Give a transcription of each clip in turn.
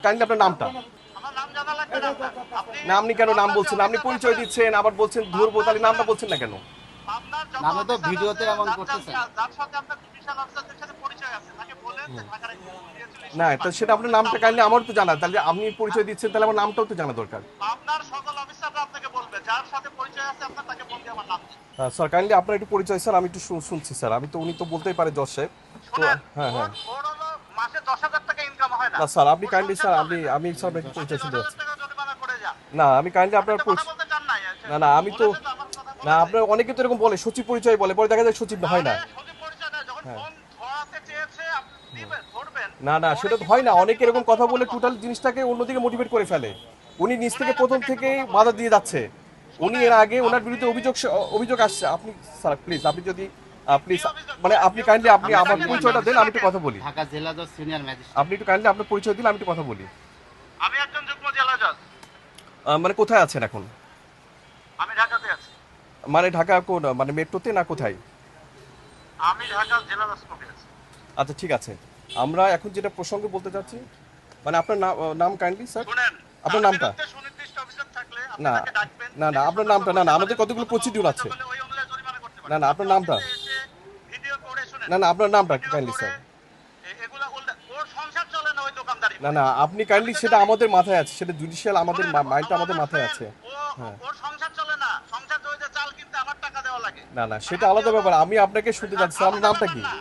Kindly আপনার নামটা। আমার নাম জানা লাগবে না আপনার। না আপনি কেন নাম বলছেন? আপনি পরিচয় দিচ্ছেন আবার বলছেন ধরবো, তাহলে নামটা বলছেন না কেন? আপনার যত নামে তো অফিসার ভিডিওতে আছে, এমন যার করতেছেন। যার সাথে আপনার ডিভিশন অফিসারদের সাথে পরিচয় আছে, তাকে বলেন যে ঢাকার না তো সেটা আপনার নামটা কাইন্ডলি আমার তো জানা, তাহলে আপনি পরিচয় দিচ্ছেন, তাহলে আমার নামটাও তো জানা দরকার। আপনার সকল অফিসাররা আপনাকে বলবে, যার সাথে পরিচয় আছে আপনার, তাকে বলতে আমার নাম দিন। স্যার কাইন্ডলি আপনার একটু পরিচয় স্যার, আমি একটু শুনছি স্যার। আমি তো উনি তো বলতেই পারে জজ সাহেব। তো শুনেন, হ্যাঁ হ্যাঁ ওর হলো মাসে 10,000 টাকা ইনকাম হয় না। না স্যার আপনি ওর কাইন্ডলি সংসার স্যার চলে। আমি স্যার একটু মাসে পরিচয় শুনতে 10,000 পাচ্ছি। টাকা জরিমানা করে যান। না আমি কাইন্ডলি আপনি আপনার তো কথা বলতে চান নাই। না আমি তো বলেছে তো আমার কথা না, বলেছে। আপনার অনেকে তো এরকম বলে সচিব পরিচয় বলে, পরে দেখা যায় সচিব হয় না। আরে সঠিক পরিচয় না, যখন হ্যাঁ। ফোন ধরাতে চেয়েছে আপনি দিবেন, ধরবেন। না না পরে সেটা তো কি হয় না, পরিচয় অনেকে দিবেন এরকম আপনার কথা বলে কোনো টোটাল জিনিসটাকে অন্যদিকে মোটিভেট করে ফেলে। উনি নিজ থেকে শুনেন, প্রথম আপনাকে একটা থেকেই কথা বাধা বলছি। দিয়ে যাচ্ছে। উনি শুনেন, এর আগে ওনার আপনি বিরুদ্ধে অভিযোগ আসছে। আপনি স্যার প্লিজ আপনি যদি কি প্লিজ অভিযোগ? মানে বলেন, আপনি কি কাইন্ডলি অভিযোগ? আপনি আপনি আমার ডাকেন না, পরিচয়টা দেন, অফিসে আমি একটু ডাকেন। কথা বলি। ঢাকা জেলা জজ সিনিয়র আপনি ম্যাজিস্ট্রেট। একটু কাইন্ডলি আপনার পরিচয় দিলে আমি একটু কথা বলি। আমি একজন যুগ্ম জেলা জজ। মানে কোথায় আছেন এখন? আমি ঢাকাতে আছি। মানে ঢাকা কোন মানে মেট্রোতে না কোথায়? আমি ঢাকা জেলা জজ কোর্টে আছি। আচ্ছা ঠিক আছে, আমরা এখন যেটা প্রসঙ্গে বলতে চাচ্ছি, মানে আপনার নাম কাইন্ডলি স্যার, শুনেন, আপনার তার নামটা। বিরুদ্ধে সুনির্দিষ্ট অভিযোগ থাকলে আপনি না তাকে ডাকবেন। না না ডেকে আপনার সতর্ক নামটা, না করতে না পারেন। আমাদের কতগুলো অথবা প্রসিডিউর অভিযোগ আছে। হলে ওই অনুযায়ী জরিমানা করতে না পারেন। না আপনি আপনার নামটা। অফিসে এসে ভিডিও করে শুনেন। না না আপনার নামটা ভিডিও কাইন্ডলি করে স্যার। এগুলা ওর সংসার চলে না ওই দোকানদারি না করে। না আপনি আমি কাইন্ডলি তো সেটা জানি। আমাদের মাথায় আছে, সেটা জুডিশিয়াল আমাদের শুনেন, মাইন্ডটা আমার আমাদের মাথায় ফ্রেন্ড, আছে। হ্যাঁ ওর সংসার চলে না। সংসার চলতে চাল কিনতে আমার টাকা দেওয়া লাগে। না না তার সেটা মানে কি আলাদা হলো? ব্যাপার, আমি আপনাকে শুনতে চাচ্ছি স্যার, আপনার আলাদা নামটা ব্যাপার কি? না।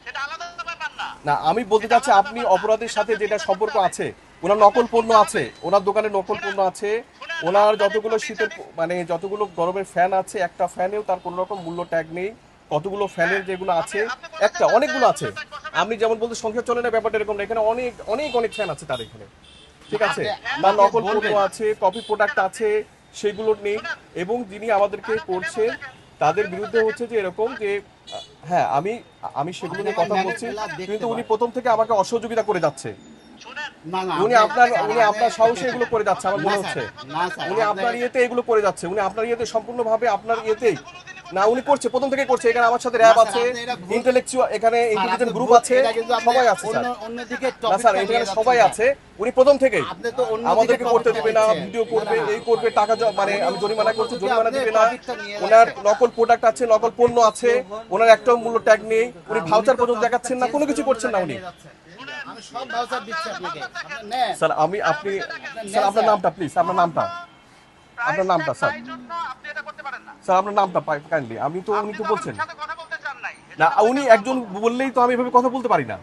সেটা আলাদা ব্যাপার না। না আমি বলতে সেটা চাচ্ছি আলাদা আপনি ব্যাপার না। অপরাধের সেটা সাথে আপনার যেটা বিচার করতে সম্পর্ক হবে। আছে, ওনার আপনার নকল পণ্য শুনতে হবে। আছে, ওনার দোকানে নকল শুনেন, পণ্য আছে, শুনেন, ওনার আপনার একটু যতগুলো শীতের বিচারিক। মানে যতগুলো গরমের ফ্যান আছে, একটা ফ্যানেও তার কোনো রকম মূল্য ট্যাগ নেই। কতগুলো ফ্যানের হ্যাঁ, যেগুলো আপনি আছে, আপনি বলেছেন একটা না যে অনেকগুলো আছে। মূল্য ট্যাগ বসাবেন। আপনি যেমন বলতে সংখ্যা চলে না, ব্যাপারটা এরকম না, এখানে অনেক অনেক অনেক ফ্যান আছে তার এখানে, ঠিক আছে। তার আমাকে নকল পণ্য বলবেন। আছে, কপি প্রোডাক্ট দেখেন আপনি, আছে, সেগুলো নেই। শুনেন, এবং যিনি আমাদেরকে আর আপনি মেমো করছেন দেখেন, তাদের মেমোটা বিরুদ্ধে দেখেন। হচ্ছে যে এরকম যে হ্যাঁ আমি আমি সেগুলো নিয়ে দেখেন, কথা বলছি, ম্যাগাজিনগুলো দেখতে কিন্তু উনি পারেন। প্রথম থেকে আমাকে অসহযোগিতা করে যাচ্ছে। শুনেন, না না উনি আপনি আপনার দেখেন, উনি আপনি আপনার সাহসে দেখেন, এগুলো করে যাচ্ছে আমার না মনে স্যার, হচ্ছে। না স্যার উনি আপনি আপনার ইয়েতে এগুলো করে যাচ্ছে, উনি আপনার ইয়েতে সম্পূর্ণভাবে আপনার আমার ইয়েতেই। সাথে কোনোদিনই না করতেছে উনি না। করছে, প্রথম থেকে করছে। এখানে আমার সাথে না র্যাব স্যার আছে, আপনি এটা ভুল। ইন্টেলেকচুয়াল এখানে স্যার আপনি ইন্টেলিজেন্ট গ্রুপ ভুল, আছে, এটা কিন্তু আপনি সবাই আছে অন্য স্যার। অন্য দিকে না স্যার টপিকটা নিয়ে এখানে যাচ্ছেন সবাই স্যার। আছে, উনি প্রথম থেকেই আপনি তো অন্য দিকে আমাদেরকে করতে টপিকটা দিবে না, নিচ্ছেন। ভিডিও না করবে, না এই করবে, টাকা মানে উনি আমি জরিমানা করছি, অন্যদিকে জরিমানা আপনি দিবে না। টপিকটা নিয়ে ওনার যাচ্ছেন। নকল প্রোডাক্ট আছে, নকল পণ্য আছে, ওনার একটাও মূল্য ট্যাগ নেই, উনি উনি ভাউচার তো পর্যন্ত টপিকটা দেখাচ্ছেন না, চেঞ্জ কোনো করে কিছু অন্য করছেন না জায়গায় উনি। নিয়ে যাচ্ছেন। শুনেন, আমি সব ভাউচার দিচ্ছি আপনারা আপনাকে, ভাবনা দেখেন। আপনি নেন। স্যার আপনি আপনি আপনি স্যার নেন আপনার স্যার। নামটা প্লিজ, আপনার নামটা, প্রাইস আপনার নামটা ট্যাগ স্যার। নাই জন্য আপনি এটা করতে পারেন না। স্যার আপনার নামটা কাইন্ডলি, উনি আপনি তো তো আমার বলছেন। সাথে কথা বলতে চান নাই। না এজন্য আপনাকে উনি আমি নাম একজন বললাম। বললেই তো আমি এভাবে কথা বলতে পারি না।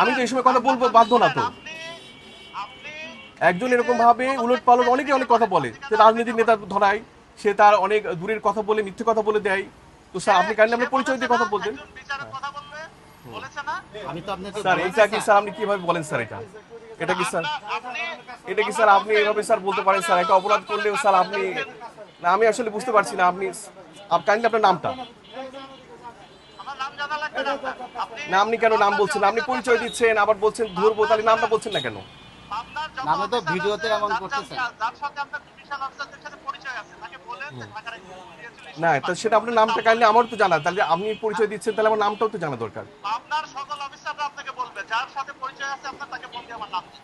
আমি তো শুনেন, এই সময় কথা বলবো আপনি বাধ্য না শুনেন, তো। আপনি একজন এই যে এরকম ভাবে উলট পদত্যাগ পালট চেয়ে অনেকে ভিডিও অনেক কথা করেন, বলে, সে পত্রিকাতে রাজনীতির ভিডিও নেতা করেন। ধরায়, সে তার অনেক দূরের কথা বলে, মিথ্যে কথা বলে দেয়। তো সে স্যার আপনি কাইন্ডলি সে আপনার পরিচয় বলেছে দিয়ে না, কথা বলতেন। একজন বিচারক কথা বলবে, বলেছে না। আমি তো আপনাকে স্যার বলছি এটা কি স্যার। স্যার আপনি কিভাবে বলেন স্যার? এটা কি স্যার? আপনি এটা কি স্যার আপনি এভাবে স্যার বলতে পারেন স্যার? একটা অপরাধ করলেও স্যার আপনি, না আমি আসলে বুঝতে পারছি না। আপনি কাইন্ডলি আপনার নামটা। আমার নাম জানা লাগবে না আপনার। না আপনি কেন নাম আপনার যে বলছেন? আপনি অফিসার পরিচয় আছেন, দিচ্ছেন আবার বলছেন ধরবো, তাহলে নামটা বলছেন না কেন? আপনার যত নামে তো অফিসার ভিডিওতে আছে, এমন যার করতেছেন। যার সাথে আপনার ডিভিশন অফিসারদের সাথে পরিচয় আছে, তাকে বলেন যে ঢাকার এই না তো সেটা আপনার নামটা কাইন্ডলি আমার তো জানা, তাহলে আপনি পরিচয় দিচ্ছেন, তাহলে আমার নামটাও তো জানা দরকার। আপনার সকল অফিসাররা আপনাকে বলবে, যার সাথে পরিচয় আছে আপনার, তাকে বলতে আমার নাম দিন।